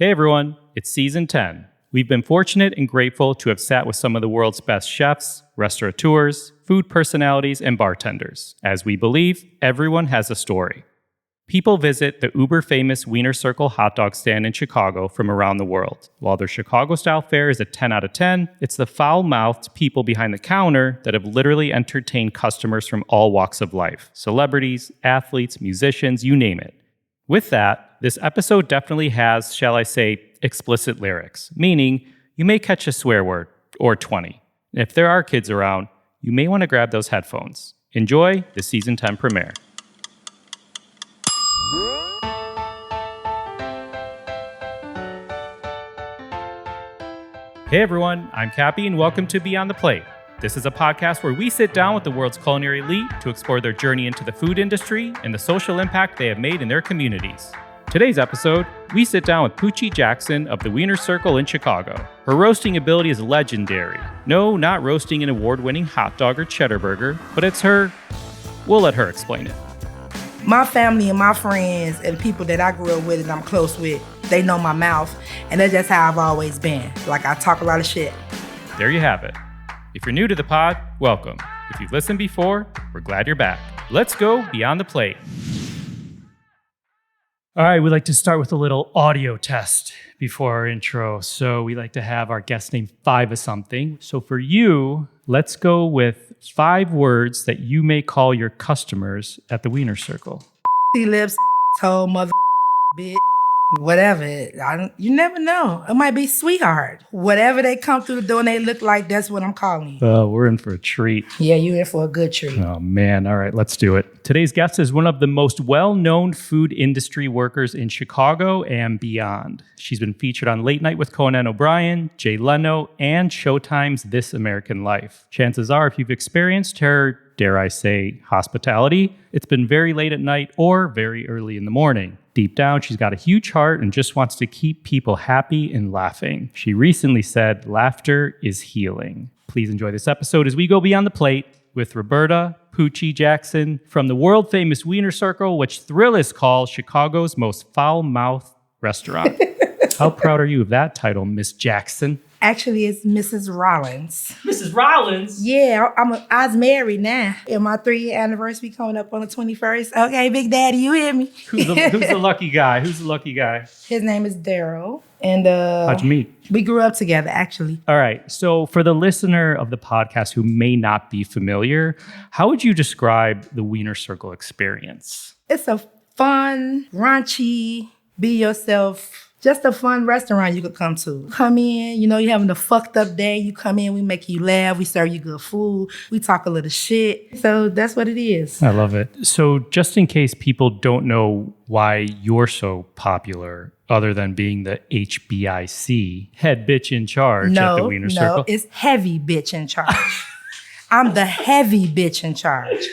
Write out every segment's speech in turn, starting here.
Hey everyone, it's season 10. We've been fortunate and grateful to have sat with some of the world's best chefs, restaurateurs, food personalities, and bartenders, as we believe everyone has a story. People visit the uber-famous Wiener Circle hot dog stand in Chicago from around the world. While their Chicago-style fare is a 10 out of 10, it's the foul-mouthed people behind the counter that have literally entertained customers from all walks of life. Celebrities, athletes, musicians, you name it. With that, this episode definitely has, shall I say, explicit lyrics, meaning you may catch a swear word, or 20. And if there are kids around, you may want to grab those headphones. Enjoy the season 10 premiere. Hey everyone, I'm Cappy and welcome to Beyond the Plate. This is a podcast where we sit down with the world's culinary elite to explore their journey into the food industry and the social impact they have made in their communities. Today's episode, we sit down with Poochie Jackson of the Wieners Circle in Chicago. Her roasting ability is legendary. No, not roasting an award-winning hot dog or cheddar burger, but it's her. We'll let her explain it. My family and my friends and people that I grew up with and I'm close with, they know my mouth, and that's just how I've always been. Like, I talk a lot of shit. There you have it. If you're new to the pod, welcome. If you've listened before, we're glad you're back. Let's go Beyond the Plate. All right, we like to start with a little audio test before our intro. So we like to have our guest name 5 of something. So for you, let's go with 5 words that you may call your customers at the Wiener Circle. Lips, toe, mother, bitch, whatever. You never know. It might be sweetheart. Whatever they come through the door and they look like, that's what I'm calling you. Oh, we're in for a treat. Yeah, you're in for a good treat. Oh, man. All right, let's do it. Today's guest is one of the most well-known food industry workers in Chicago and beyond. She's been featured on Late Night with Conan O'Brien, Jay Leno, and Showtime's This American Life. Chances are, if you've experienced her, dare I say, hospitality, it's been very late at night or very early in the morning. Deep down, she's got a huge heart and just wants to keep people happy and laughing. She recently said, laughter is healing. Please enjoy this episode as we go beyond the plate with Roberta Poochie Jackson from the world-famous Wiener Circle, which Thrillist calls Chicago's most foul-mouthed restaurant. How proud are you of that title, Miss Jackson? Actually, it's Mrs. Rollins. Mrs. Rollins? Yeah, I was married now. And my 3-year anniversary coming up on the 21st. Okay, Big Daddy, you hear me? Who's the lucky guy? Who's the lucky guy? His name is Daryl. And how'd you meet? We grew up together, actually. All right. So for the listener of the podcast who may not be familiar, how would you describe the Wiener Circle experience? It's a fun, raunchy, be yourself, just a fun restaurant you could come to. Come in, you're having a fucked up day. You come in, we make you laugh. We serve you good food. We talk a little shit. So that's what it is. I love it. So just in case people don't know why you're so popular, other than being the HBIC, head bitch in charge at the Wiener Circle. No, it's heavy bitch in charge. I'm the heavy bitch in charge.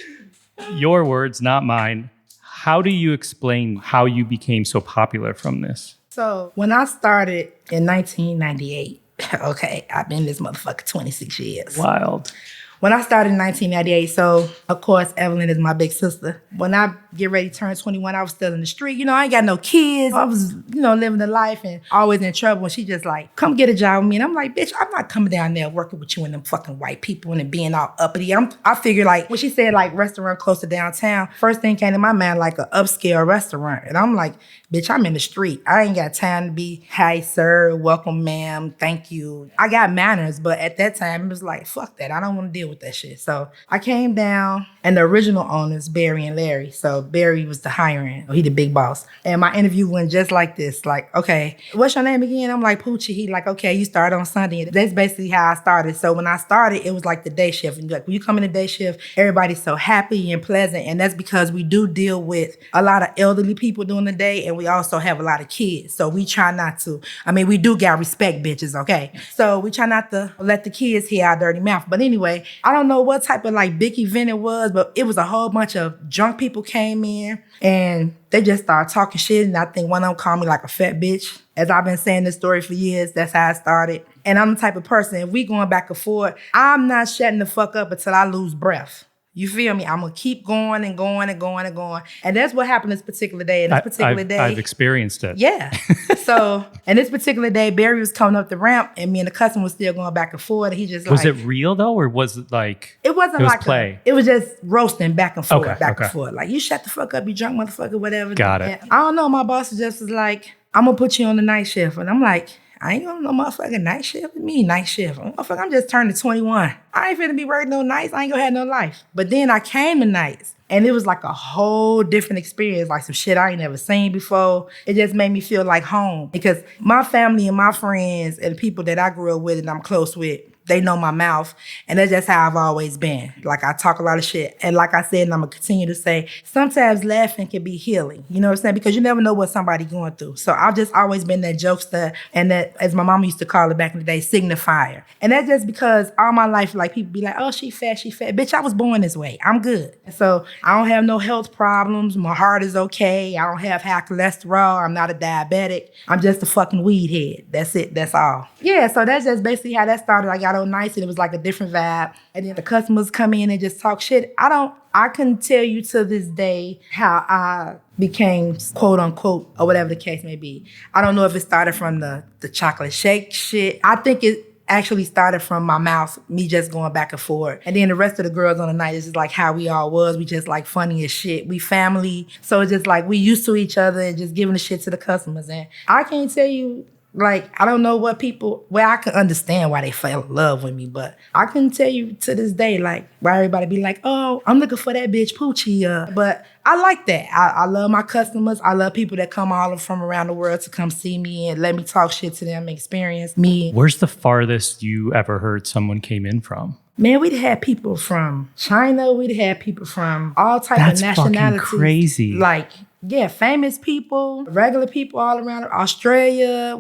Your words, not mine. How do you explain how you became so popular from this? So when I started in 1998, okay, I've been this motherfucker 26 years. Wild. When I started in 1998, so of course, Evelyn is my big sister. When I get ready to turn 21, I was still in the street. I ain't got no kids. I was, living the life and always in trouble. And she just like, come get a job with me. And I'm like, bitch, I'm not coming down there working with you and them fucking white people and being all uppity. I figured like, when she said like restaurant close to downtown, first thing came to my mind like an upscale restaurant. And I'm like, bitch, I'm in the street. I ain't got time to be, hi, sir, welcome, ma'am, thank you. I got manners, but at that time, it was like, fuck that. I don't want to deal with that shit. So I came down, and the original owners, Barry and Larry. So Barry was the hiring. He the big boss. And my interview went just like this. Like, okay, what's your name again? I'm like, Poochie. He like, okay, you start on Sunday. That's basically how I started. So when I started, it was like the day shift. And like, when you come in the day shift, everybody's so happy and pleasant. And that's because we do deal with a lot of elderly people during the day, and we also have a lot of kids. So we try not to. We do got respect, bitches, okay? So we try not to let the kids hear our dirty mouth. But anyway, I don't know what type of like big event it was, but it was a whole bunch of drunk people came in and they just started talking shit. And I think one of them called me like a fat bitch. As I've been saying this story for years, that's how I started. And I'm the type of person, if we going back and forth, I'm not shutting the fuck up until I lose breath. You feel me? I'm going to keep going and going and going and going. And that's what happened this particular day. And this particular day. I've experienced it. Yeah. So, and this particular day, Barry was coming up the ramp and me and the customer was still going back and forth. And he just Was it real though? Or was it like. It wasn't like play? It was just roasting back and forth, Okay. and forth. Like, you shut the fuck up, you drunk motherfucker, whatever. Got it. And I don't know. My boss just was like, I'm going to put you on the night shift. And I'm like, I ain't on no motherfucking night shift. What me night shift? Motherfucker, I'm just turning 21. I ain't finna be working no nights. I ain't gonna have no life. But then I came to nights. And it was like a whole different experience, like some shit I ain't never seen before. It just made me feel like home. Because my family and my friends and the people that I grew up with and I'm close with, they know my mouth. And that's just how I've always been. Like, I talk a lot of shit. And like I said, and I'm going to continue to say, sometimes laughing can be healing. You know what I'm saying? Because you never know what somebody's going through. So I've just always been that jokester and that, as my mama used to call it back in the day, signifier. And that's just because all my life, like, people be like, oh, she fat. Bitch, I was born this way. I'm good. And so I don't have no health problems. My heart is okay. I don't have high cholesterol. I'm not a diabetic. I'm just a fucking weed head. That's it. That's all. Yeah, so that's just basically how that started. I got on nights and it was like a different vibe. And then the customers come in and just talk shit. I couldn't tell you to this day how I became quote unquote or whatever the case may be. I don't know if it started from the chocolate shake shit. I think it actually started from my mouth, me just going back and forth. And then the rest of the girls on the night is just like how we all was. We just like funny as shit. We family. So it's just like we used to each other and just giving the shit to the customers. And I can't tell you, like, I don't know what people, well, I can understand why they fell in love with me, but I couldn't tell you to this day, like, why everybody be like, oh, I'm looking for that bitch Poochie. But I like that. I love my customers. I love people that come all from around the world to come see me and let me talk shit to them, experience me. Where's the farthest you ever heard someone came in from? Man, we'd had people from China. We'd had people from all types of nationalities. That's fucking crazy. Like, yeah, famous people, regular people all around Australia.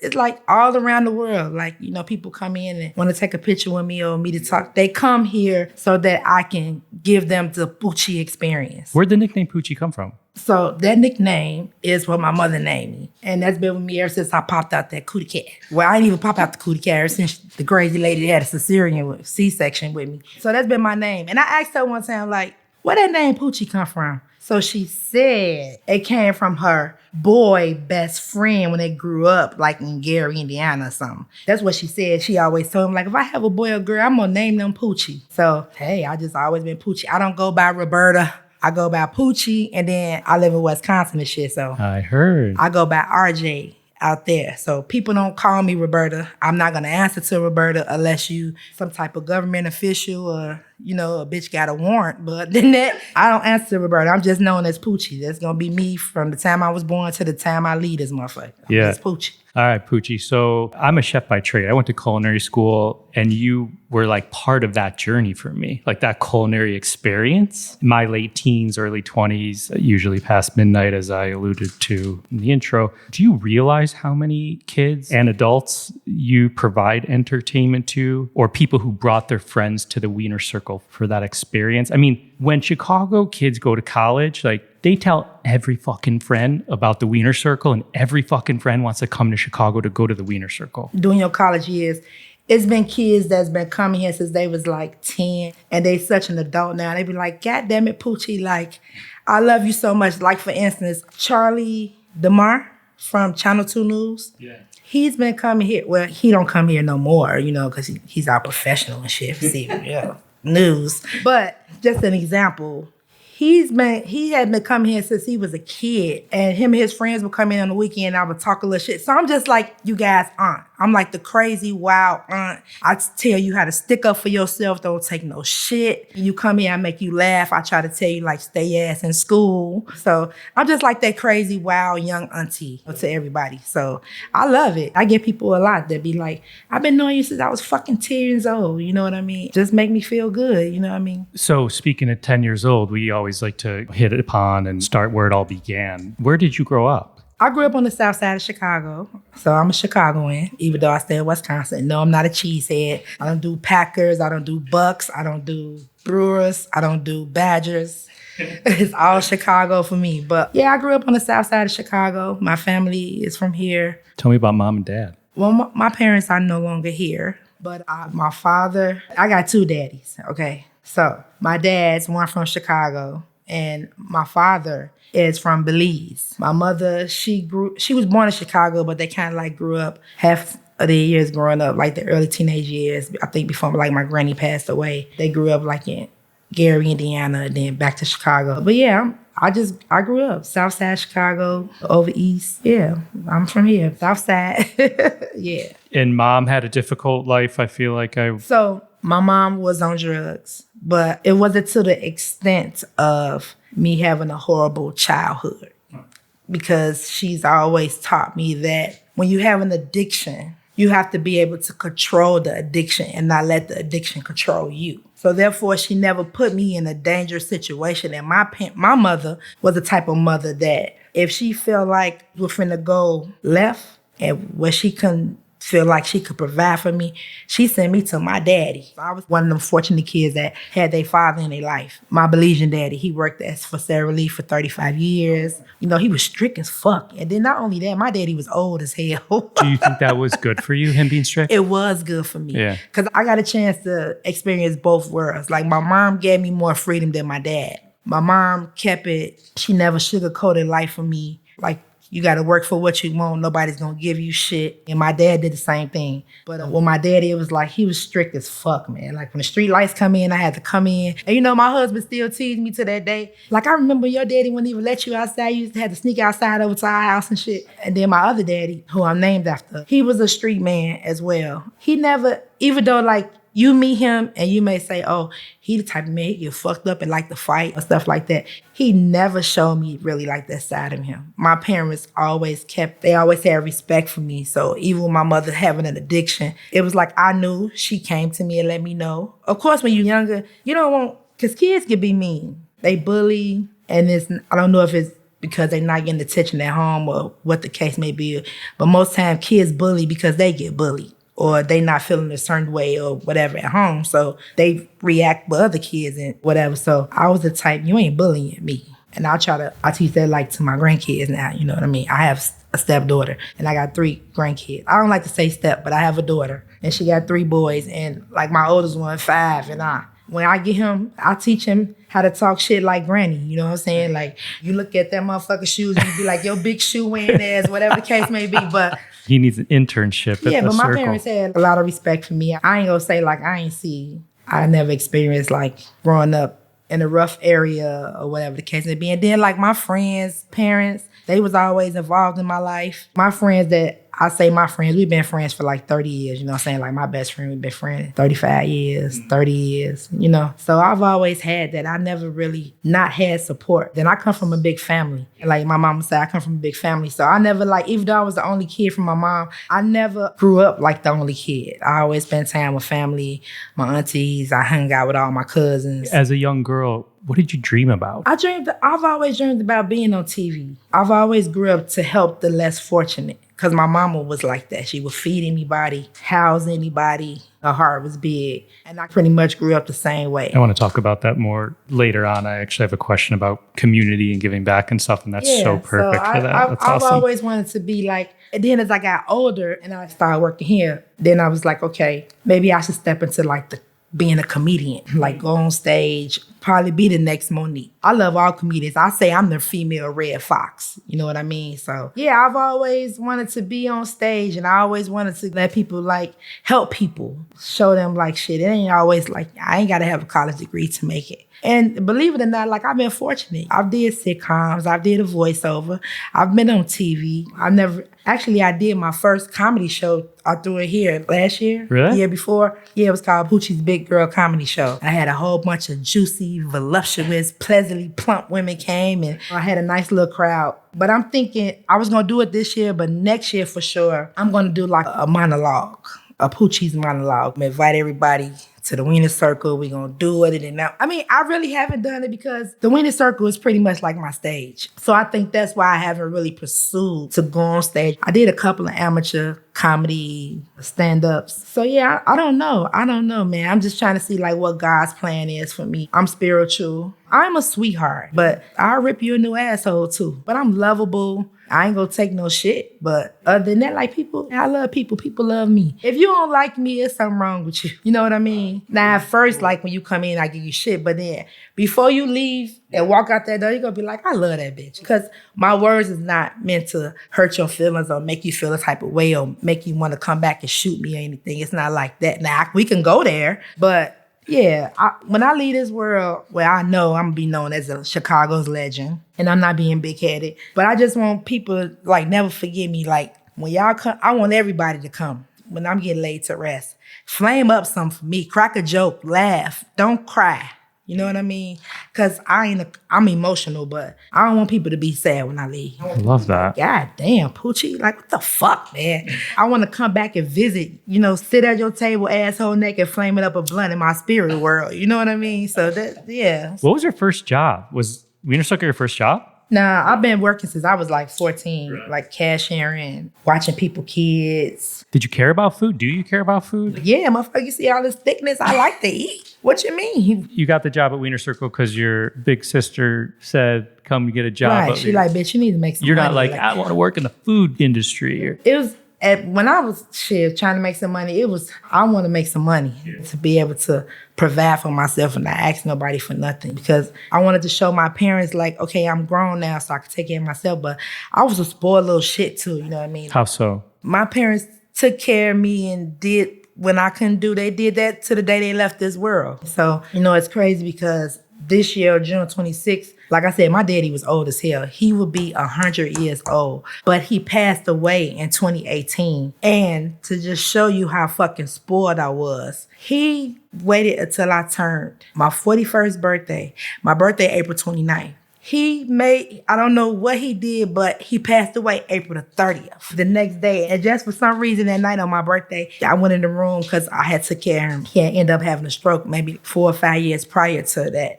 It's like all around the world. Like, you know, people come in and want to take a picture with me or me to talk. They come here so that I can give them the Poochie experience. Where'd the nickname Poochie come from? So that nickname is what my mother named me. And that's been with me ever since I popped out that cootie cat. Well, I didn't even pop out the cootie cat ever since the crazy lady had a cesarean C-section with me. So that's been my name. And I asked her one time, like, where that name Poochie come from? So she said it came from her boy best friend when they grew up, like in Gary, Indiana or something. That's what she said. She always told him, like, if I have a boy or girl, I'm going to name them Poochie. So, hey, I just always been Poochie. I don't go by Roberta. I go by Poochie, and then I live in Wisconsin and shit, so. I heard. I go by RJ out there. So people don't call me Roberta. I'm not going to answer to Roberta unless you some type of government official or, you know, a bitch got a warrant. But then that, I don't answer to Roberta. I'm just known as Poochie. That's going to be me from the time I was born to the time I leave this motherfucker. Yeah. That's Poochie. All right, Poochie. So I'm a chef by trade. I went to culinary school and you were like part of that journey for me, like that culinary experience. My late teens, early 20s, usually past midnight, as I alluded to in the intro. Do you realize how many kids and adults you provide entertainment to, or people who brought their friends to the Wiener Circle for that experience? I mean, when Chicago kids go to college, like, they tell every fucking friend about the Wiener Circle, and every fucking friend wants to come to Chicago to go to the Wiener Circle. During your college years, it's been kids that's been coming here since they was like 10, and they such an adult now. They be like, God damn it, Poochie, like, I love you so much. Like, for instance, Charlie DeMar from Channel 2 News. Yeah. He's been coming here. Well, he don't come here no more, you know, because he's our professional and shit. See, yeah, news. But just an example, he had been coming here since he was a kid, and him and his friends would come in on the weekend and I would talk a little shit. So I'm just like you guys' aunt. I'm like the crazy, wild aunt. I tell you how to stick up for yourself. Don't take no shit. You come here, I make you laugh. I try to tell you, like, stay your ass in school. So I'm just like that crazy, wild, young auntie to everybody. So I love it. I get people a lot that be like, I've been knowing you since I was fucking 10 years old. You know what I mean? Just make me feel good. You know what I mean? So speaking of 10 years old, we always like to hit upon and start where it all began. Where did you grow up? I grew up on the south side of Chicago, so I'm a Chicagoan, even though I stay in Wisconsin. No, I'm not a cheesehead. I don't do Packers. I don't do Bucks. I don't do Brewers. I don't do Badgers. It's all Chicago for me. But yeah, I grew up on the south side of Chicago. My family is from here. Tell me about mom and dad. Well, my parents are no longer here, but my father, I got two daddies, okay? So my dad's one from Chicago, and my father is from Belize. My mother, she was born in Chicago, but they kind of like grew up half of the years growing up, like the early teenage years. I think before like my granny passed away, they grew up like in Gary, Indiana, and then back to Chicago. But yeah, I grew up South Side Chicago, over east. Yeah, I'm from here, South Side. Yeah. And mom had a difficult life, I feel like So my mom was on drugs, but it wasn't to the extent of me having a horrible childhood, because she's always taught me that when you have an addiction, you have to be able to control the addiction and not let the addiction control you. So therefore, she never put me in a dangerous situation. And my mother was the type of mother that if she felt like we're finna go left and where she couldn't feel like she could provide for me, she sent me to my daddy. I was one of them fortunate kids that had their father in their life. My Belizean daddy, he worked for Sarah Lee for 35 years. You know, he was strict as fuck. And then not only that, my daddy was old as hell. Do you think that was good for you, him being strict? It was good for me. Yeah. Because I got a chance to experience both worlds. Like my mom gave me more freedom than my dad. My mom kept it, she never sugarcoated life for me. Like, you got to work for what you want. Nobody's going to give you shit. And my dad did the same thing. But when my daddy, it was like, he was strict as fuck, man. Like when the street lights come in, I had to come in. And you know, my husband still teased me to that day. Like I remember your daddy wouldn't even let you outside. You used to have to sneak outside over to our house and shit. And then my other daddy, who I'm named after, he was a street man as well. He never, even though like, you meet him and you may say, oh, he the type of man, he get fucked up and like to fight or stuff like that. He never showed me really like that side of him. My parents they always had respect for me. So even with my mother having an addiction, it was like I knew. She came to me and let me know. Of course, when you're younger, you don't want, because kids can be mean. They bully, and I don't know if it's because they're not getting attention at home or what the case may be. But most times kids bully because they get bullied, or they not feeling a certain way or whatever at home. So they react with other kids and whatever. So I was the type, you ain't bullying me. And I teach that like to my grandkids now, you know what I mean? I have a stepdaughter and I got 3 grandkids. I don't like to say step, but I have a daughter and she got 3 boys, and like my oldest one, 5, and when I get him, I teach him how to talk shit like granny, you know what I'm saying? Like, you look at that motherfucker's shoes and you be like, yo, big shoe wearing ass, whatever the case may be, but he needs an internship at the my circle. parents had a lot of respect for me. I ain't gonna say like I never experienced like growing up in a rough area or whatever the case may be. And then like my friends' parents, they was always involved in my life. My friends we've been friends for like 30 years, you know what I'm saying? Like my best friend, we've been friends 35 years, 30 years, you know? So I've always had that. I never really not had support. Then I come from a big family. Like my mama said, I come from a big family. So I never like, even though I was the only kid from my mom, I never grew up like the only kid. I always spent time with family, my aunties. I hung out with all my cousins. As a young girl, what did you dream about? I've always dreamed about being on TV. I've always grew up to help the less fortunate. Because my mama was like that. She would feed anybody, house anybody. Her heart was big. And I pretty much grew up the same way. I want to talk about that more later on. I actually have a question about community and giving back and stuff. And that's so perfect for that. That's awesome. I've always wanted to be like, and then as I got older and I started working here, then I was like, okay, maybe I should step into like being a comedian, like go on stage, probably be the next Monique. I love all comedians. I say I'm the female Red Fox. You know what I mean? So yeah, I've always wanted to be on stage, and I always wanted to let people like help people, show them like shit. It ain't always like, I ain't got to have a college degree to make it. And believe it or not, like I've been fortunate. I've did sitcoms. I've did a voiceover. I've been on TV. I did my first comedy show. I threw it here last year. Really? Year before. Yeah, it was called Poochie's Big Girl Comedy Show. I had a whole bunch of juicy, voluptuous, pleasantly plump women came, and I had a nice little crowd. But I'm thinking I was going to do it this year, but next year for sure, I'm going to do like a monologue, a Poochie's monologue. I'm going to invite everybody to the Wieners Circle. We're going to do it. And now, I really haven't done it because the Wieners Circle is pretty much like my stage. So I think that's why I haven't really pursued to go on stage. I did a couple of amateur comedy stand-ups. So yeah, I don't know. Man. I'm just trying to see like what God's plan is for me. I'm spiritual. I'm a sweetheart, but I'll rip you a new asshole too. But I'm lovable. I ain't gonna take no shit. But other than that, like people, I love people. People love me. If you don't like me, there's something wrong with you. You know what I mean? Now, at first, like when you come in, I give you shit. But then before you leave and walk out that door, you're gonna be like, I love that bitch. Because my words is not meant to hurt your feelings or make you feel a type of way or make you want to come back and shoot me or anything. It's not like that. Now, we can go there, but yeah, when I leave this world, where I know I'm gonna be known as a Chicago's legend, and I'm not being big-headed, but I just want people to, like, never forget me. Like, when y'all come, I want everybody to come when I'm getting laid to rest. Flame up something for me. Crack a joke. Laugh. Don't cry. You know what I mean? Because I'm emotional, but I don't want people to be sad when I leave. I love that. God damn, Poochie. Like, what the fuck, man? I want to come back and visit, sit at your table, asshole naked, flaming up a blunt in my spirit world. You know what I mean? So, yeah. What was your first job? Was Wiener Circle your first job? Nah, I've been working since I was like 14, like cashiering, watching people kids. Did you care about food? Do you care about food? Yeah, motherfucker, you see all this thickness? I like to eat. What you mean? You got the job at Wiener Circle because your big sister said, come get a job. Right, she like, bitch, you need to make some money. You're not like, I want to work in the food industry. It was, when I was trying to make some money, I want to make some money to be able to provide for myself and not ask nobody for nothing. Because I wanted to show my parents, like, okay, I'm grown now, so I can take care of myself. But I was a spoiled little shit too, you know what I mean? How so? My parents took care of me and did when I couldn't do, they did that to the day they left this world. So, it's crazy because this year, June 26th, like I said, my daddy was old as hell. He would be 100 years old, but he passed away in 2018. And to just show you how fucking spoiled I was, he waited until I turned my 41st birthday, my birthday, April 29th. I don't know what he did, but he passed away April the 30th, the next day. And just for some reason that night on my birthday, I went in the room because I had took care of him. He had ended up having a stroke maybe 4 or 5 years prior to that.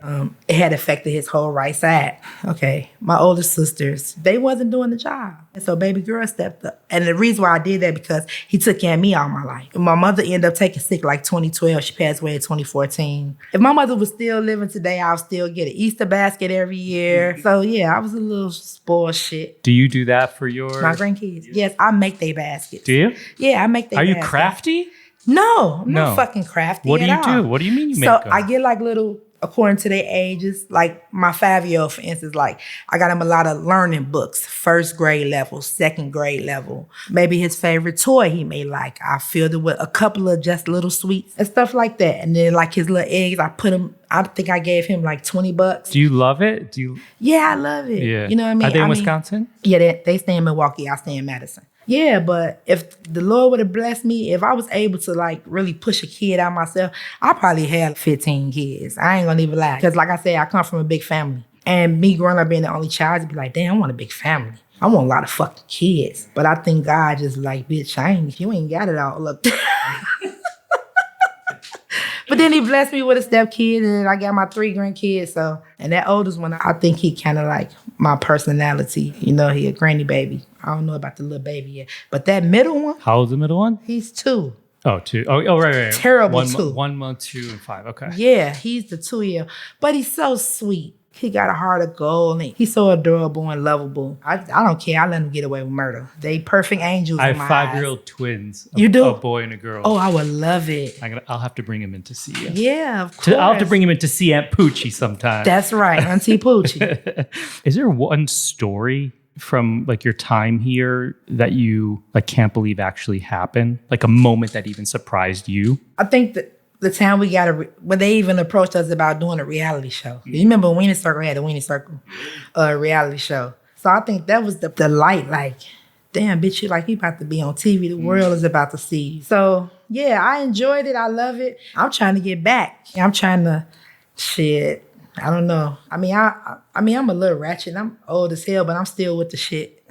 It had affected his whole right side. Okay, my older sisters, they wasn't doing the job. And so baby girl stepped up. And the reason why I did that because he took care of me all my life. And my mother ended up taking sick like 2012. She passed away in 2014. If my mother was still living today, I'll still get an Easter basket every year. So yeah, I was a little spoiled shit. Do you do that for my grandkids? Yes, I make their baskets. Do you? Yeah, I make their baskets. Are you crafty? No, I'm not fucking crafty. What do you do? What do you mean you make them? So I get like little, according to their ages, like my 5-year-old, for instance, like I got him a lot of learning books, 1st grade level, 2nd grade level. Maybe his favorite toy he may like. I filled it with a couple of just little sweets and stuff like that. And then like his little eggs, I think I gave him like $20. Do you love it? Yeah, I love it. Yeah. You know what I mean? Are they in Wisconsin? Yeah, they stay in Milwaukee. I stay in Madison. Yeah, but if the Lord would have blessed me, if I was able to like really push a kid out myself, I probably had 15 kids. I ain't gonna even lie. Because like I said, I come from a big family. And me growing up being the only child, I'd be like, damn, I want a big family. I want a lot of fucking kids. But I think God just like, bitch, you ain't got it all up there. But then he blessed me with a stepkid, and I got my 3 grandkids. So, and that oldest one, I think he kind of like my personality. He a granny baby. I don't know about the little baby yet. But that middle one. How old's the middle one? He's 2. Oh, 2. Oh, right. Terrible 2. 1 month, 2, and 5. Okay. Yeah, he's the 2-year. But he's so sweet. He got a heart of gold, and he's so adorable and lovable. I don't care. I let him get away with murder. They perfect angels in my eyes. I have 5-year-old twins. You do? A boy and a girl. Oh, I would love it. I'll have to bring him in to see you. Yeah, of course. I'll have to bring him in to see Aunt Poochie sometime. That's right, Auntie Poochie. Is there one story from like your time here that you like can't believe actually happened? Like a moment that even surprised you? I think that the time we got when they even approached us about doing a reality show. You remember Wieners Circle had a Wieners Circle reality show. So I think that was the light, like, damn, bitch, you about to be on TV. The world is about to see you. So yeah, I enjoyed it. I love it. I'm trying to get back. I'm trying to, I don't know. I mean, I'm a little ratchet. I'm old as hell, but I'm still with the shit.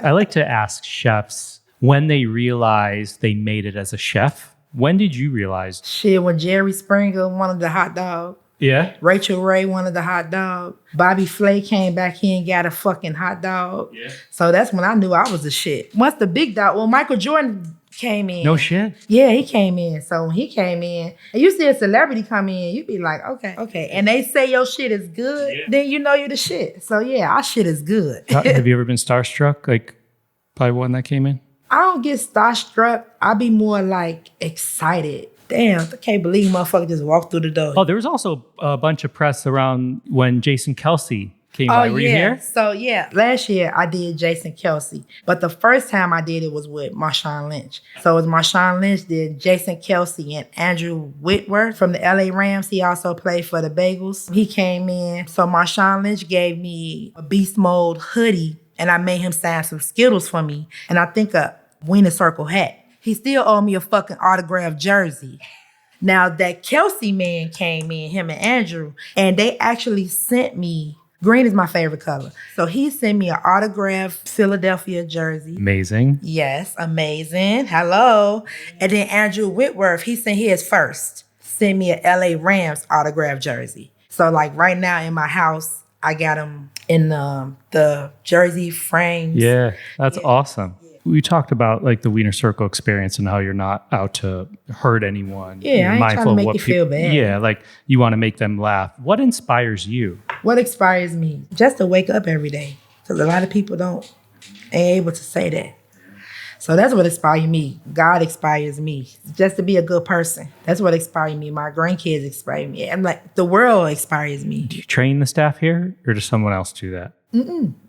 I like to ask chefs when they realize they made it as a chef. When did you realize? When Jerry Springer wanted the hot dog. Yeah. Rachel Ray wanted the hot dog. Bobby Flay came back here and got a fucking hot dog. Yeah. So that's when I knew I was the shit. Once the big dog, well, Michael Jordan came in. No shit. Yeah, he came in. So when he came in, and you see a celebrity come in, you be like, okay. And they say your shit is good, then you know you the shit. So yeah, our shit is good. Have you ever been starstruck, like, by one that came in? I don't get starstruck. I be more like excited. Damn, I can't believe motherfucker just walked through the door. Oh, there was also a bunch of press around when Jason Kelsey came by. Were you here? So yeah, last year I did Jason Kelsey, but the first time I did it was with Marshawn Lynch. So it was Marshawn Lynch, did Jason Kelsey, and Andrew Whitworth from the LA Rams. He also played for the Bagels. He came in. So Marshawn Lynch gave me a Beast Mode hoodie, and I made him sign some Skittles for me, and I think a Wiener Circle hat. He still owed me a fucking autographed jersey. Now that Kelsey man came in, him and Andrew, and they actually sent me, green is my favorite color. So he sent me an autographed Philadelphia jersey. Amazing. Yes, amazing. Hello. And then Andrew Whitworth, he sent his first. Sent me an LA Rams autographed jersey. So like right now in my house, I got them in the jersey frames. Yeah, that's awesome. We talked about like the Wiener Circle experience and how you're not out to hurt anyone. Yeah, I ain't trying to make you feel bad. Yeah, like you want to make them laugh. What inspires you? What inspires me? Just to wake up every day. Because a lot of people ain't able to say that. So that's what inspires me. God inspires me. Just to be a good person. That's what inspires me. My grandkids inspire me. I'm like, the world inspires me. Do you train the staff here or does someone else do that?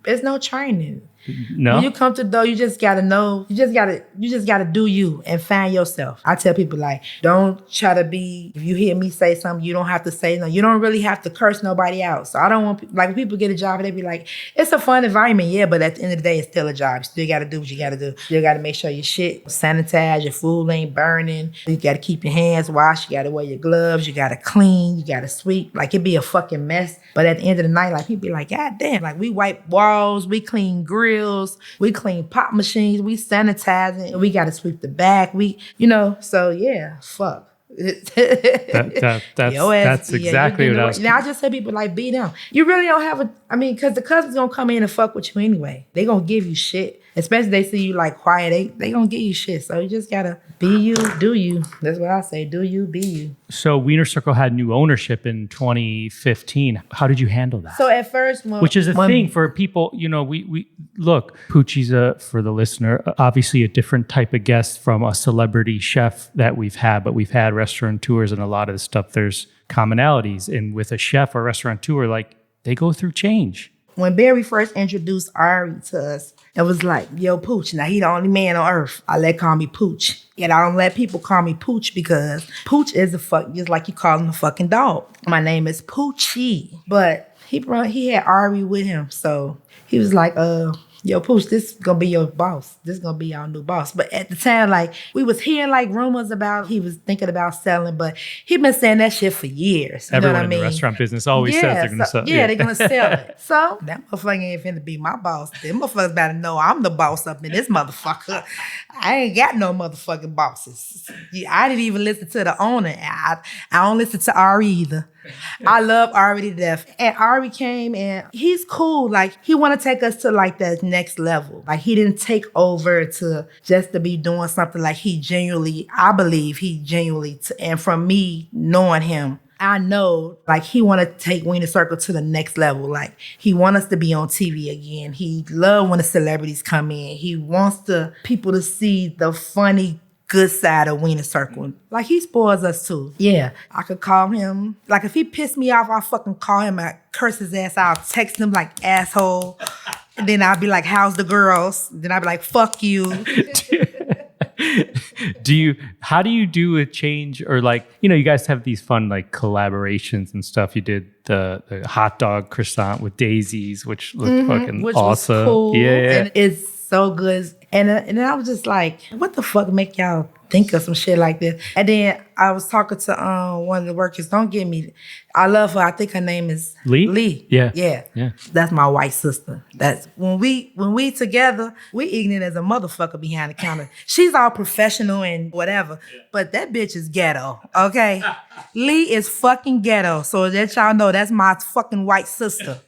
There's no training. No. When you come to the door, you just gotta know. You just gotta do you and find yourself. I tell people like, don't try to be. If you hear me say something, you don't have to say no. You don't really have to curse nobody out. So I don't want like when people get a job and they be like, it's a fun environment, yeah, but at the end of the day, it's still a job. You still gotta do what you gotta do. You still gotta make sure your shit sanitized, your food ain't burning. You gotta keep your hands washed. You gotta wear your gloves. You gotta clean. You gotta sweep. Like it be a fucking mess. But at the end of the night, like people be like, God damn, like we wipe walls, we clean grills, we clean pop machines, we sanitize it, we gotta sweep the back. So yeah, fuck. That's exactly what I was. Now I just say people like be them. You really don't have because the cousins gonna come in and fuck with you anyway. They gonna give you shit. Especially they see you like quiet, they gonna give you shit. So you just gotta be you, do you. That's what I say, do you, be you. So Wiener Circle had new ownership in 2015. How did you handle that? So at first, which is a thing for people, we look, Poochie's for the listener, obviously a different type of guest from a celebrity chef that we've had, but we've had restaurateurs and a lot of the stuff, there's commonalities. And with a chef or restaurateur, like they go through change. When Barry first introduced Ari to us, it was like, yo, Pooch. Now, he the only man on earth. Call me Pooch. And I don't let people call me Pooch because Pooch is just like you call him a fucking dog. My name is Poochie. But he had Ari with him. So he was like, yo, Pooch, this is gonna be your boss. This is gonna be our new boss. But at the time, like, we was hearing like rumors about he was thinking about selling, but he been saying that shit for years. You know what I mean? In the restaurant business always says they're gonna sell. Yeah, they're gonna sell it. So that motherfucker ain't finna be my boss. Them motherfuckers better know I'm the boss up in this motherfucker. I ain't got no motherfucking bosses. I didn't even listen to the owner. I don't listen to Ari either. I love Ari to death. And Ari came and he's cool. Like, he want to take us to like that next level. Like, he didn't take over to just to be doing something. Like, I believe he genuinely, and from me knowing him, I know, like, he want to take Wiener Circle to the next level. Like, he want us to be on TV again. He love when the celebrities come in. He wants people to see the funny, good side of Wiener Circle. Like, he spoils us too. Yeah, I could call him. Like, if he pissed me off, I'll fucking call him. I curse his ass. I'll text him like, asshole. And then I'll be like, how's the girls? Then I'll be like, fuck you. How do you do a change, or like, you guys have these fun like collaborations and stuff. You did the hot dog croissant with daisies, which looked fucking which awesome. Was cool. Yeah. And it's so good. And then I was just like, what the fuck make y'all think of some shit like this? And then I was talking to one of the workers. Don't get me. I love her. I think her name is Lee. Yeah. That's my white sister. That's when we together, we ignorant as a motherfucker behind the counter. She's all professional and whatever, but that bitch is ghetto. Okay, Lee is fucking ghetto. So that y'all know, that's my fucking white sister.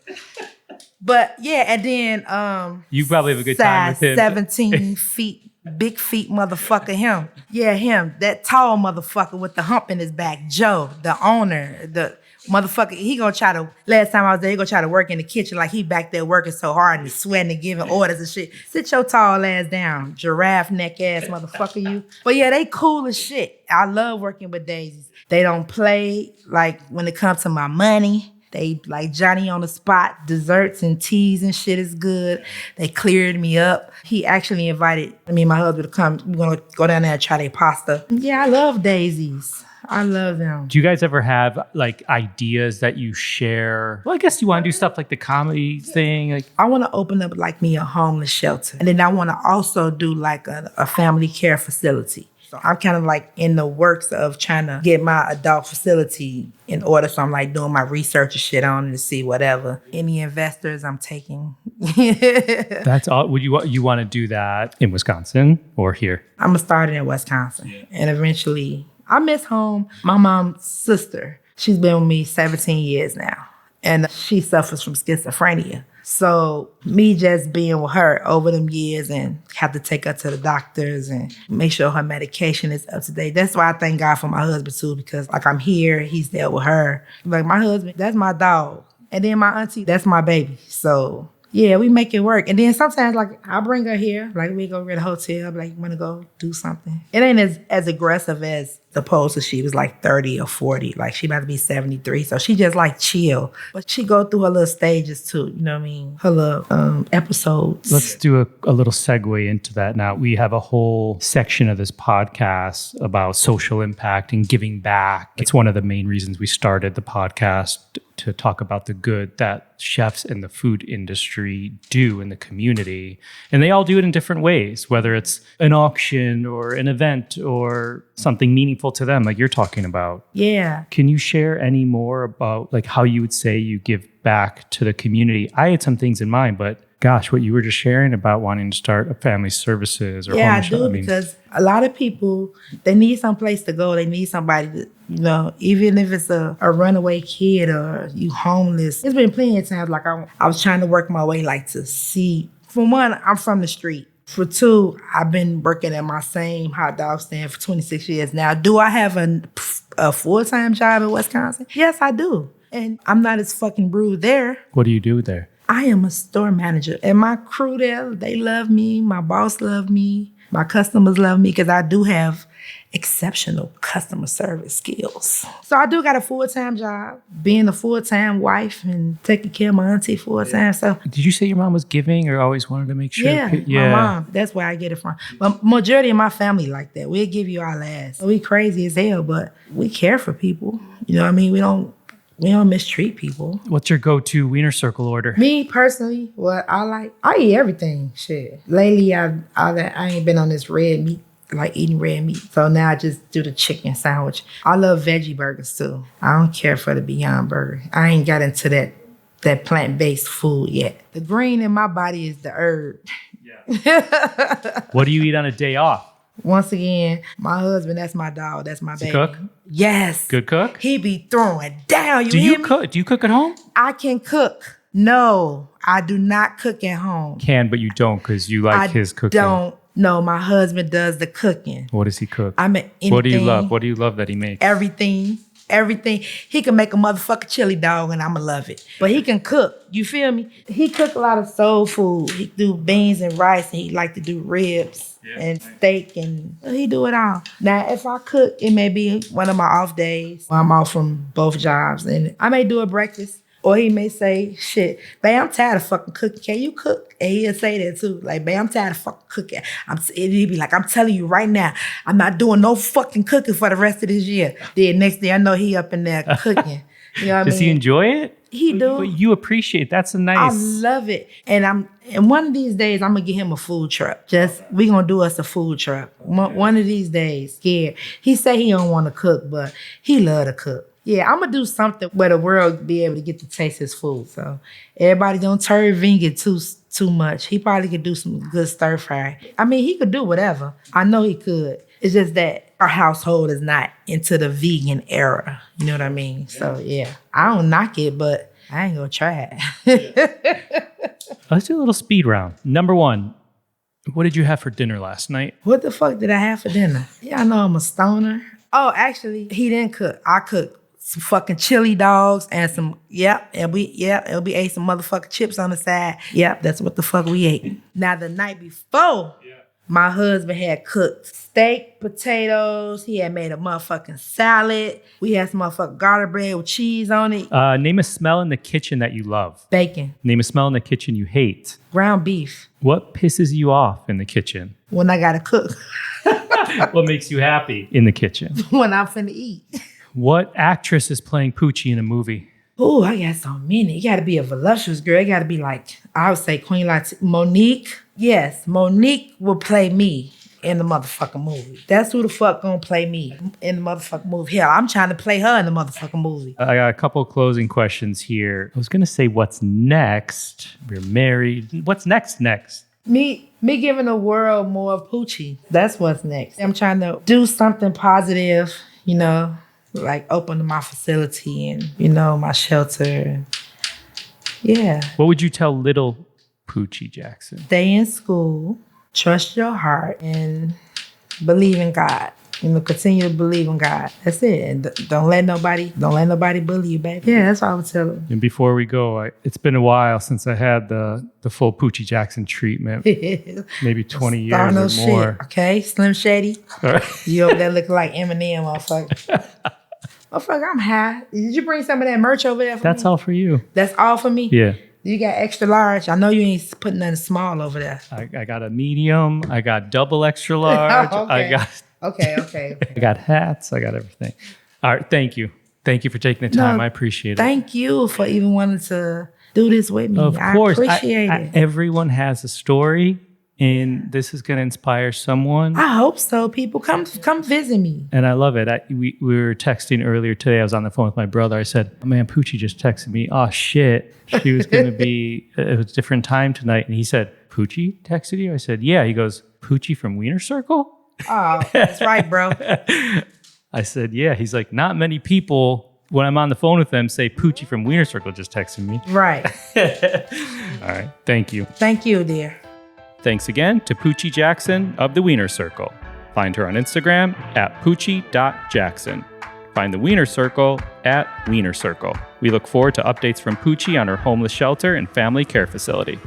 But yeah, and then you probably have a good time with him. 17 feet. Big feet motherfucker, him. Yeah, him. That tall motherfucker with the hump in his back. Joe, the owner, the motherfucker. He gonna try to, last time I was there, he gonna try to work in the kitchen like he back there working so hard and sweating and giving orders and shit. Sit your tall ass down, giraffe neck ass motherfucker, you. But yeah, they cool as shit. I love working with daisies. They don't play like when it comes to my money. They like Johnny on the spot, desserts and teas and shit is good. They cleared me up. He actually invited me and my husband to come. We're gonna go down there and try their pasta. Yeah, I love daisies. I love them. Do you guys ever have like ideas that you share? Well, I guess you want to do stuff like the comedy thing. Like, I want to open up like me a homeless shelter. And then I want to also do like a family care facility. So I'm kind of like in the works of trying to get my adult facility in order. So I'm like doing my research and shit on it to see whatever. Any investors I'm taking. That's all. Would you want to do that in Wisconsin or here? I'm going to start it in Wisconsin. And eventually, I miss home. My mom's sister, she's been with me 17 years now. And she suffers from schizophrenia. So me just being with her over them years and have to take her to the doctors and make sure her medication is up to date. That's why I thank God for my husband too, because like I'm here, he's there with her. Like my husband, that's my dog. And then my auntie, that's my baby. So yeah, we make it work. And then sometimes like I bring her here, like we go to the hotel, like you want to go do something. It ain't as aggressive as opposed to she was like 30 or 40. Like she about to be 73. So she just like chill. But she go through her little stages too. You know what I mean? Her little episodes. Let's do a little segue into that now. We have a whole section of this podcast about social impact and giving back. It's one of the main reasons we started the podcast, to talk about the good that chefs in the food industry do in the community. And they all do it in different ways, whether it's an auction or an event or something meaningful to them like you're talking about. Yeah. Can you share any more about like how you would say you give back to the community? I had some things in mind, but gosh, what you were just sharing about wanting to start a family services or I do, because a lot of people, they need some place to go. They need somebody to, you know, even if it's a runaway kid or you homeless. It's been plenty of times like I was trying to work my way like to see. For one, I'm from the street. For two, I've been working at my same hot dog stand for 26 years now. Do I have a full-time job in Wisconsin? Yes, I do. And I'm not as fucking rude there. What do you do there? I am a store manager. And my crew there, they love me. My boss love me. My customers love me because I do have exceptional customer service skills. So I do got a full-time job, being a full-time wife and taking care of my auntie full-time. So did you say your mom was giving or always wanted to make sure? Yeah, my mom. That's where I get it from. But majority of my family like that. We'll give you our last. We crazy as hell, but we care for people. You know what I mean? We don't mistreat people. What's your go-to Wiener Circle order? Me personally, what I eat everything. Shit. Lately, I ain't been on this red meat, like eating red meat. So now I just do the chicken sandwich. I love veggie burgers too. I don't care for the Beyond Burger. I ain't got into that plant-based food yet. The green in my body is the herb. Yeah. What do you eat on a day off? Once again, my husband, that's my dog. That's my baby. Cook? Yes. Good cook? He be throwing down. Do you cook? Do you cook at home? I can cook. No, I do not cook at home. But you don't because you like his cooking. No, my husband does the cooking. What does he cook? I mean, anything. What do you love? What do you love that he makes? Everything. He can make a motherfucking chili dog and I'ma love it. But he can cook. You feel me? He cook a lot of soul food. He do beans and rice and he like to do ribs and steak and he do it all. Now, if I cook, it may be one of my off days. I'm off from both jobs and I may do a breakfast. Or he may say, shit, babe, I'm tired of fucking cooking. Can you cook? And he'll say that too. Like, babe, I'm tired of fucking cooking. He'd be like, I'm telling you right now, I'm not doing no fucking cooking for the rest of this year. Then next day, I know he up in there cooking. You know what I mean? Does he enjoy it? He do. But you appreciate that's a nice. I love it. And one of these days I'm gonna get him a food truck. We gonna do us a food truck. One of these days. Scared. He say he don't want to cook, but he love to cook. Yeah, I'm gonna do something where the world be able to get to taste his food. So everybody don't turn vegan too much. He probably could do some good stir fry. I mean, he could do whatever. I know he could. It's just that our household is not into the vegan era. You know what I mean? So yeah, I don't knock it, but I ain't gonna try it. Let's do a little speed round. Number 1, what did you have for dinner last night? What the fuck did I have for dinner? Yeah, I know I'm a stoner. Oh, actually, he didn't cook. I cooked some fucking chili dogs and and we ate some motherfucking chips on the side. Yep, that's what the fuck we ate. Now, the night before, my husband had cooked steak, potatoes. He had made a motherfucking salad. We had some motherfucking garlic bread with cheese on it. Name a smell in the kitchen that you love. Bacon. Name a smell in the kitchen you hate. Ground beef. What pisses you off in the kitchen? When I gotta cook. What makes you happy in the kitchen? When I'm finna eat. What actress is playing Poochie in a movie? Oh, I got so many. It gotta be a voluptuous girl. It gotta be like, I would say Queen Latifah. Monique. Yes, Monique will play me in the motherfucking movie. That's who the fuck gonna play me in the motherfucking movie. Hell, I'm trying to play her in the motherfucking movie. I got a couple closing questions here. I was gonna say, what's next? We're married. What's next? Me giving the world more of Poochie. That's what's next. I'm trying to do something positive, you know, like open my facility and, you know, my shelter. Yeah. What would you tell little Poochie Jackson? Stay in school, trust your heart, and believe in God. You know, continue to believe in God. That's it. And don't let nobody bully you, baby. Yeah, that's what I would tell them. And before we go, it's been a while since I had the full Poochie Jackson treatment. Maybe 20 years or more. Shit, okay, Slim Shady. You over there looking like Eminem, motherfucker. Motherfucker, I'm high. Did you bring some of that merch over there for me? That's all for you. That's all for me? Yeah. You got extra large. I know you ain't putting nothing small over there. I got a medium. I got double extra large. Okay. I got hats. I got everything. All right. Thank you. Thank you for taking the time. I appreciate it. Thank you for even wanting to do this with me. Of course. I appreciate it. Everyone has a story, and this is going to inspire someone. I hope so. People, come visit me. And I love it. We were texting earlier today. I was on the phone with my brother. I said, oh, man, Poochie just texted me. Oh, shit. She was going to be, it was a different time tonight. And he said, Poochie texted you? I said, yeah. He goes, Poochie from Wiener Circle? Oh, that's right, bro. I said, yeah. He's like, not many people, when I'm on the phone with them, say Poochie from Wiener Circle just texted me. Right. All right. Thank you. Thank you, dear. Thanks again to Poochie Jackson of the Wiener Circle. Find her on Instagram at Poochie.Jackson. Find the Wiener Circle at Wiener Circle. We look forward to updates from Poochie on her homeless shelter and family care facility.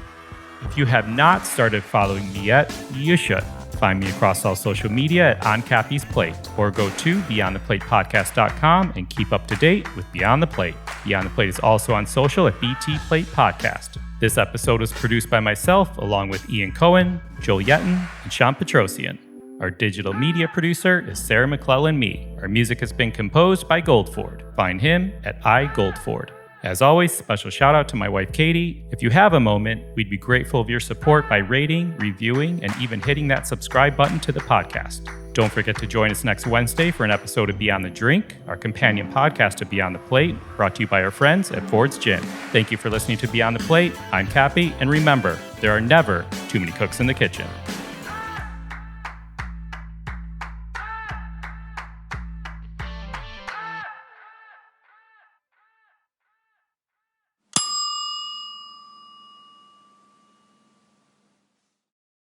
If you have not started following me yet, you should. Find me across all social media at On Cappy's Plate, or go to BeyondThePlatePodcast.com and keep up to date with Beyond the Plate. Beyond the Plate is also on social at BT Plate Podcast. This episode was produced by myself, along with Ian Cohen, Joel Yetton, and Sean Petrosian. Our digital media producer is Sarah McClellan-Mee. Our music has been composed by Goldford. Find him at iGoldford. As always, special shout out to my wife, Katie. If you have a moment, we'd be grateful of your support by rating, reviewing, and even hitting that subscribe button to the podcast. Don't forget to join us next Wednesday for an episode of Beyond the Drink, our companion podcast to Beyond the Plate, brought to you by our friends at Ford's Gin. Thank you for listening to Beyond the Plate. I'm Cappy, and remember, there are never too many cooks in the kitchen.